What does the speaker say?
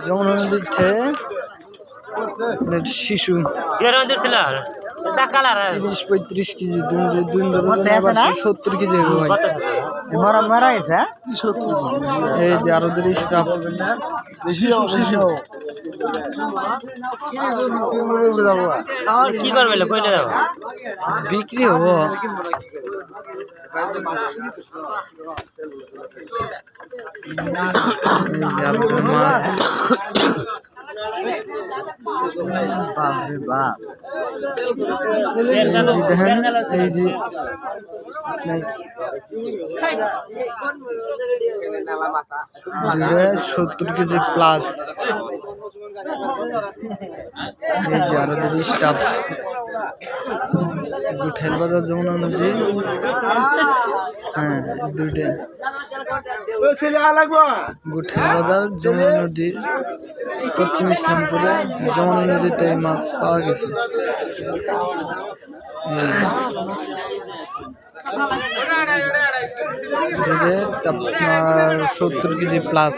যমুনা নদীর থেকে শিশু 30-35 কেজি, 70 কেজি হবে ভাই। মারা গেছে। এই যে আরো স্টাফ কি করবে বিক্রি হবো। মাছ দেখেন, এই যে 70 কেজি প্লাস। এই যে আরো স্টাফ গুঠের বাজার যমুনা নদী। হ্যাঁ, দুইটা গুঠের বাজার যমুনা নদীর পশ্চিম ইসলামপুরে যমুনা নদীতে মাছ পাওয়া গেছে। আপনার 70 কেজি প্লাস।